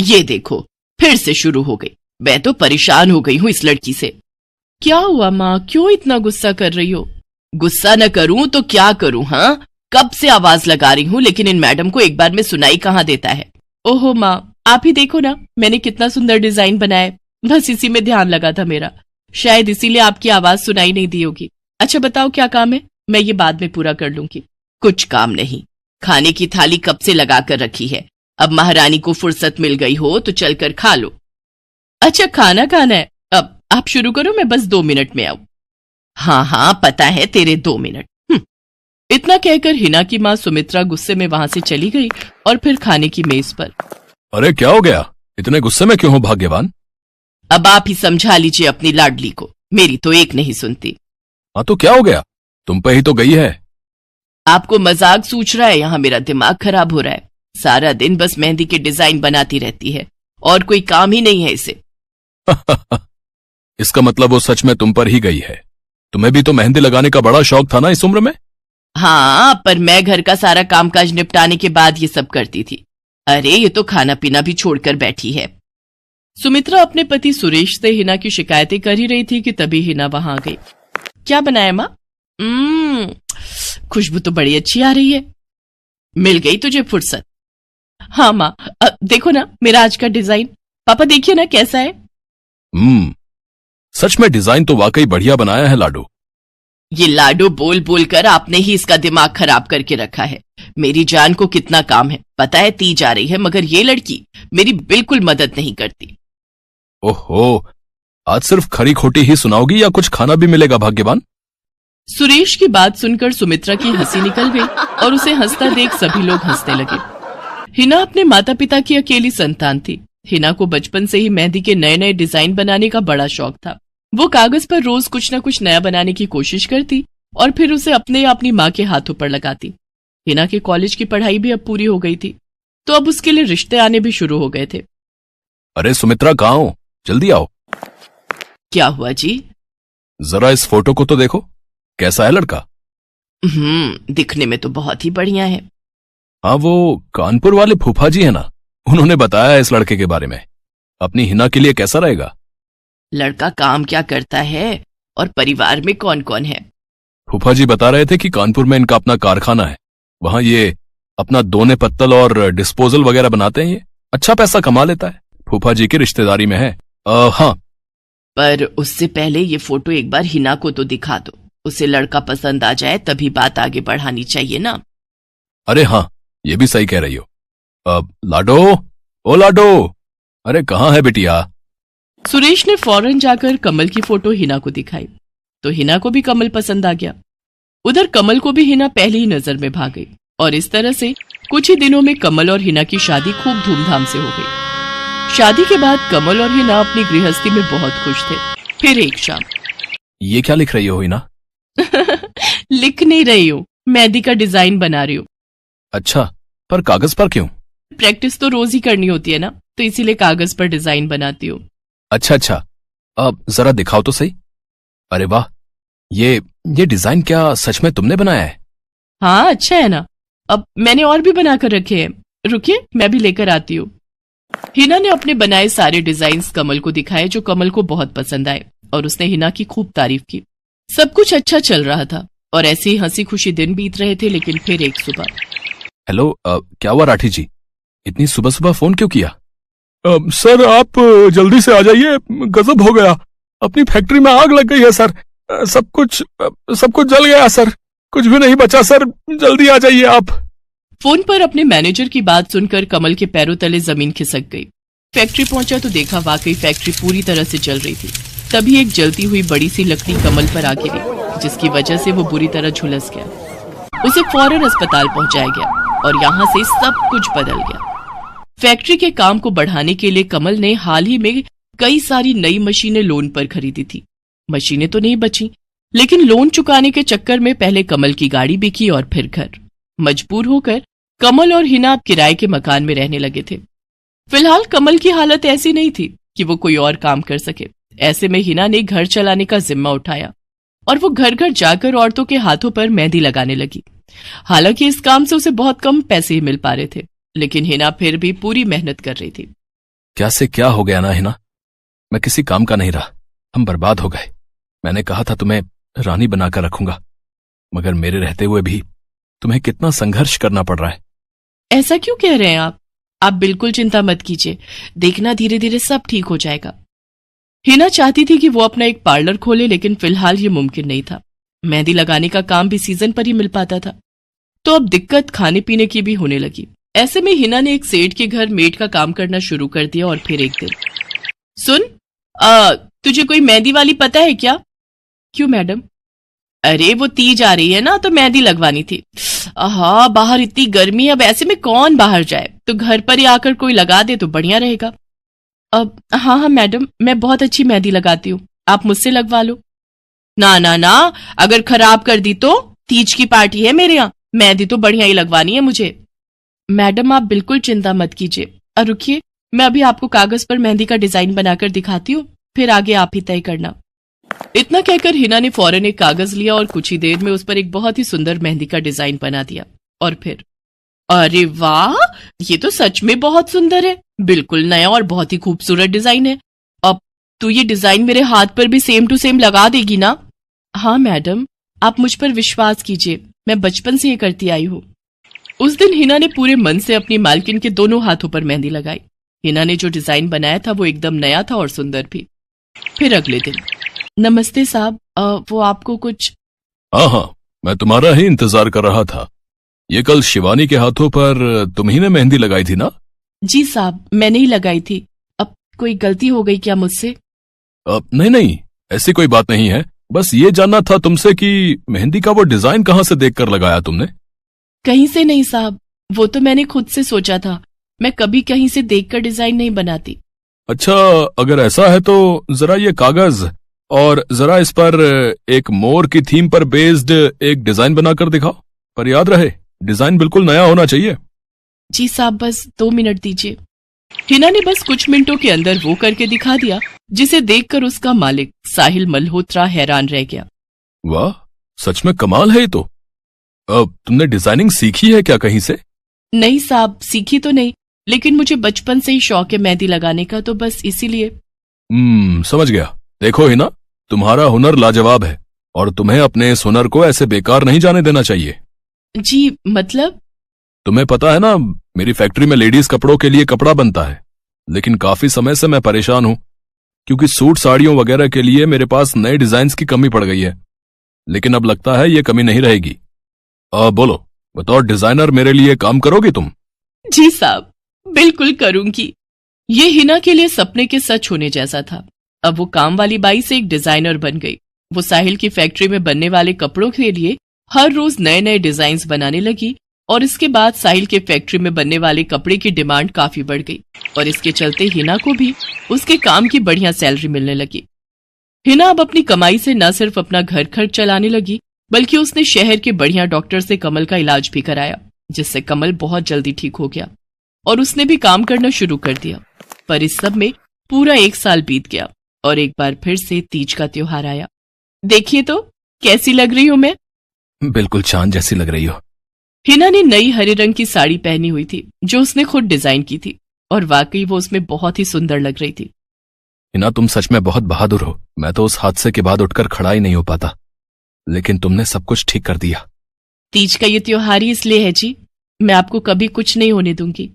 ये देखो, फिर से शुरू हो गई। मैं तो परेशान हो गई हूँ इस लड़की से। क्या हुआ माँ, क्यों इतना गुस्सा कर रही हो? गुस्सा न करूं तो क्या करूं? हाँ, कब से आवाज लगा रही हूँ, लेकिन इन मैडम को एक बार में सुनाई कहाँ देता है। ओहो माँ, आप ही देखो ना, मैंने कितना सुंदर डिजाइन बनाया, बस इसी में ध्यान लगा था मेरा, शायद इसीलिए आपकी आवाज सुनाई नहीं दी होगी। अच्छा बताओ क्या काम है, मैं ये बाद में पूरा कर लूंगी। कुछ काम नहीं, खाने की थाली कब से लगा कर रखी है, अब महारानी को फुर्सत मिल गई हो तो चलकर खा लो। अच्छा खाना खाना है, अब आप शुरू करो, मैं बस 2 मिनट में आऊं। हाँ हाँ पता है तेरे 2 मिनट। इतना कहकर हिना की माँ सुमित्रा गुस्से में वहां से चली गई और फिर खाने की मेज पर। अरे क्या हो गया, इतने गुस्से में क्यों हो भाग्यवान? अब आप ही समझा लीजिए अपनी लाडली को, मेरी तो एक नहीं सुनती। हाँ तो क्या हो गया, तुम पे ही तो गई है। आपको मजाक सूझ रहा है? यहाँ मेरा दिमाग खराब हो रहा है, सारा दिन बस मेहंदी के डिजाइन बनाती रहती है और कोई काम ही नहीं है इसे। इसका मतलब वो सच में तुम पर ही गई है। तुम्हें भी तो मेहंदी लगाने का बड़ा शौक था ना इस उम्र में? हाँ, पर मैं घर का सारा कामकाज निपटाने के बाद ये सब करती थी। अरे ये तो खाना पीना भी छोड़कर बैठी है। सुमित्रा अपने पति सुरेश से हिना की शिकायतें कर ही रही थी कि तभी हिना वहां आ गई। क्या बनाया माँ? खुशबू तो बड़ी अच्छी आ रही है। मिल गई तुझे फुर्सत? हाँ माँ, देखो ना मेरा आज का डिजाइन, पापा देखिए ना कैसा है। सच में डिजाइन तो वाकई बढ़िया बनाया है लाडो। ये लाडो बोल बोल कर आपने ही इसका दिमाग खराब करके रखा है। मेरी जान को कितना काम है पता है, ती जा रही है, मगर ये लड़की मेरी बिल्कुल मदद नहीं करती। ओहो, आज सिर्फ खरी खोटी ही सुनाओगी या कुछ खाना भी मिलेगा भाग्यवान? सुरेश की बात सुनकर सुमित्रा की हंसी निकल गई और उसे हंसता देख सभी लोग हंसने लगे। हिना अपने माता पिता की अकेली संतान थी। हिना को बचपन से ही मेहंदी के नए नए डिजाइन बनाने का बड़ा शौक था। वो कागज पर रोज कुछ न कुछ नया बनाने की कोशिश करती और फिर उसे अपने या अपनी माँ के हाथों पर लगाती। हिना के कॉलेज की पढ़ाई भी अब पूरी हो गई थी, तो अब उसके लिए रिश्ते आने भी शुरू हो गए थे। अरे सुमित्रा कहाँ हो, जल्दी आओ। क्या हुआ जी? जरा इस फोटो को तो देखो, कैसा है लड़का? दिखने में तो बहुत ही बढ़िया है। हाँ, वो कानपुर वाले फूफा जी है ना, उन्होंने बताया इस लड़के के बारे में। अपनी हिना के लिए कैसा रहेगा? लड़का काम क्या करता है और परिवार में कौन कौन है? फूफा जी बता रहे थे कि कानपुर में इनका अपना कारखाना है, वहां ये अपना दोने पत्तल और डिस्पोजल वगैरह बनाते हैं। ये अच्छा पैसा कमा लेता है, फूफा जी की रिश्तेदारी में है। हाँ, पर उससे पहले ये फोटो एक बार हिना को तो दिखा दो, उसे लड़का पसंद आ जाए तभी बात आगे बढ़ानी चाहिए ना। अरे हाँ, ये भी सही कह रही हो। लाडो, ओ लाडो, अरे कहाँ है बिटिया? सुरेश ने फौरन जाकर कमल की फोटो हिना को दिखाई तो हिना को भी कमल पसंद आ गया। उधर कमल को भी हिना पहली ही नजर में भाग गई और इस तरह से कुछ ही दिनों में कमल और हिना की शादी खूब धूमधाम से हो गई। शादी के बाद कमल और हिना अपनी गृहस्थी में बहुत खुश थे। फिर एक शाम। ये क्या लिख रही हो हिना? लिख नहीं रही हूँ, मेहंदी का डिजाइन बना रही हूँ। अच्छा, पर कागज पर क्यों? प्रैक्टिस तो रोज ही करनी होती है ना, तो इसीलिए कागज पर डिजाइन बनाती हूँ। अच्छा, अब जरा दिखाओ तो सही। अरे वाह, ये डिजाइन क्या सच में तुमने बनाया है? हाँ अच्छा है ना, अब मैंने और भी बनाकर रखे हैं, रुकिए मैं भी लेकर आती हूँ। हिना ने अपने बनाए सारे डिजाइन्स कमल को दिखाए, जो कमल को बहुत पसंद आए और उसने हिना की खूब तारीफ की। सब कुछ अच्छा चल रहा था और ऐसे ही हंसी खुशी दिन बीत रहे थे। लेकिन फिर एक सुबह। हेलो, क्या हुआ राठी जी, इतनी सुबह सुबह फोन क्यों किया? सर आप जल्दी से आ जाइए, गजब हो गया, अपनी फैक्ट्री में आग लग गई है सर, सब कुछ जल गया सर, कुछ भी नहीं बचा सर, जल्दी आ जाइए आप। फोन पर अपने मैनेजर की बात सुनकर कमल के पैरों तले जमीन खिसक गई। फैक्ट्री पहुंचा तो देखा वाकई फैक्ट्री पूरी तरह से जल रही थी। तभी एक जलती हुई बड़ी सी लकड़ी कमल पर आ गिरी, जिसकी वजह से वो बुरी तरह झुलस गया। उसे फौरन अस्पताल पहुंचाया गया और यहाँ से सब कुछ बदल गया। फैक्ट्री के काम को बढ़ाने के लिए कमल ने हाल ही में कई सारी नई मशीनें लोन पर खरीदी थी। मशीनें तो नहीं बची, लेकिन लोन चुकाने के चक्कर में पहले कमल की गाड़ी बिकी और फिर घर। मजबूर होकर कमल और हिना अब किराए के मकान में रहने लगे थे। फिलहाल कमल की हालत ऐसी नहीं थी कि वो कोई और काम कर सके। ऐसे में हिना ने घर चलाने का जिम्मा उठाया और वो घर घर जाकर औरतों के हाथों पर मेहंदी लगाने लगी। हालांकि इस काम से उसे बहुत कम पैसे ही मिल पा रहे थे, लेकिन हिना फिर भी पूरी मेहनत कर रही थी। क्या से क्या हो गया ना हिना, मैं किसी काम का नहीं रहा, हम बर्बाद हो गए। मैंने कहा था तुम्हें रानी बनाकर रखूंगा, मगर मेरे रहते हुए भी तुम्हें कितना संघर्ष करना पड़ रहा है। ऐसा क्यों कह रहे हैं आप बिल्कुल चिंता मत कीजिए, देखना धीरे धीरे सब ठीक हो जाएगा। हिना चाहती थी कि वो अपना एक पार्लर खोले, लेकिन फिलहाल ये मुमकिन नहीं था। मेहंदी लगाने का काम भी सीजन पर ही मिल पाता था, तो अब दिक्कत खाने पीने की भी होने लगी। ऐसे में हिना ने एक सेठ के घर मेड का काम करना शुरू कर दिया। और फिर एक दिन, सुन, तुझे कोई मेहंदी वाली पता है क्या? क्यों मैडम? अरे वो तीज आ रही है ना, तो मेहंदी लगवानी थी। हाँ, बाहर इतनी गर्मी है, अब ऐसे में कौन बाहर जाए, तो घर पर ही आकर कोई लगा दे तो बढ़िया रहेगा। अब हाँ मैडम, मैं बहुत अच्छी मेहंदी लगाती हूँ, आप मुझसे लगवा लो। ना ना ना, अगर खराब कर दी तो? तीज की पार्टी है मेरे यहाँ, मेहंदी तो बढ़िया ही लगवानी है मुझे। मैडम आप बिल्कुल चिंता मत कीजिए, और रुकिए, मैं अभी आपको कागज पर मेहंदी का डिजाइन बनाकर दिखाती हूँ, फिर आगे आप ही तय करना। इतना कहकर हिना ने फौरन एक कागज लिया और कुछ ही देर में उस पर एक बहुत ही सुंदर मेहंदी का डिजाइन बना दिया। और फिर, अरे वाह, ये तो सच में बहुत सुंदर है, बिल्कुल नया और बहुत ही खूबसूरत डिजाइन है। अब तू ये डिजाइन मेरे हाथ पर भी सेम टू सेम लगा देगी ना? हाँ मैडम, आप मुझ पर विश्वास कीजिए, मैं बचपन से ये करती आई हूँ। उस दिन हिना ने पूरे मन से अपनी मालकिन के दोनों हाथों पर मेहंदी लगाई। हिना ने जो डिजाइन बनाया था वो एकदम नया था और सुंदर भी। फिर अगले दिन, नमस्ते साहब, वो आपको कुछ? हाँ, मैं तुम्हारा ही इंतजार कर रहा था। ये कल शिवानी के हाथों पर तुम्ही ने मेहंदी लगाई थी ना? जी साहब, मैंने ही लगाई थी। अब कोई गलती हो गई क्या मुझसे? नहीं, ऐसी कोई बात नहीं है। बस ये जानना था तुमसे कि मेहंदी का वो डिजाइन कहाँ से देखकर लगाया तुमने? कहीं से नहीं साहब, वो तो मैंने खुद से सोचा था, मैं कभी कहीं से देखकर डिजाइन नहीं बनाती। अच्छा, अगर ऐसा है तो जरा ये कागज और जरा इस पर एक मोर की थीम पर बेस्ड एक डिजाइन बनाकर दिखाओ, पर याद रहे डिजाइन बिल्कुल नया होना चाहिए। जी साहब, बस 2 मिनट दीजिए। हिना ने बस कुछ मिनटों के अंदर वो करके दिखा दिया, जिसे देखकर उसका मालिक साहिल मल्होत्रा हैरान रह गया। वाह, सच में कमाल है ये तो। अब तुमने डिजाइनिंग सीखी है क्या कहीं से? नहीं साहब, सीखी तो नहीं, लेकिन मुझे बचपन से ही शौक है मेहंदी लगाने का, तो बस इसीलिए। समझ गया। देखो हिना, तुम्हारा हुनर लाजवाब है और तुम्हें अपने इस हुनर को ऐसे बेकार नहीं जाने देना चाहिए। जी मतलब? तुम्हें पता है ना, मेरी फैक्ट्री में लेडीज कपड़ों के लिए कपड़ा बनता है, लेकिन काफी समय से मैं परेशान हूं क्योंकि सूट साड़ियों वगैरह के लिए मेरे पास नए डिजाइन्स की कमी पड़ गई है। लेकिन अब लगता है ये कमी नहीं रहेगी। बोलो, बतौर डिजाइनर मेरे लिए काम करोगी तुम? जी साहब, बिल्कुल करूंगी। ये हिना के लिए सपने के सच होने जैसा था। अब वो काम वाली बाई से एक डिजाइनर बन गई। वो साहिल की फैक्ट्री में बनने वाले कपड़ों के लिए हर रोज नए नए डिजाइन्स बनाने लगी, और इसके बाद साहिल के फैक्ट्री में बनने वाले कपड़े की डिमांड काफी बढ़ गई, और इसके चलते हिना को भी उसके काम की बढ़िया सैलरी मिलने लगी। हिना अब अपनी कमाई से न सिर्फ अपना घर खर्च चलाने लगी, बल्कि उसने शहर के बढ़िया डॉक्टर से कमल का इलाज भी कराया, जिससे कमल बहुत जल्दी ठीक हो गया और उसने भी काम करना शुरू कर दिया। पर इस सब में पूरा 1 साल बीत गया और एक बार फिर से तीज का त्योहार आया। देखिए तो कैसी लग रही हूं मैं? बिल्कुल चांद जैसी लग रही हो। हिना ने नई हरे रंग की साड़ी पहनी हुई थी, जो उसने खुद डिजाइन की थी, और वाकई वो उसमें बहुत ही सुंदर लग रही थी। हिना, तुम सच में बहुत बहादुर हो। मैं तो उस हादसे के बाद उठकर खड़ा ही नहीं हो पाता, लेकिन तुमने सब कुछ ठीक कर दिया। तीज का ये त्योहार ही इसलिए है जी, मैं आपको कभी कुछ नहीं होने दूंगी।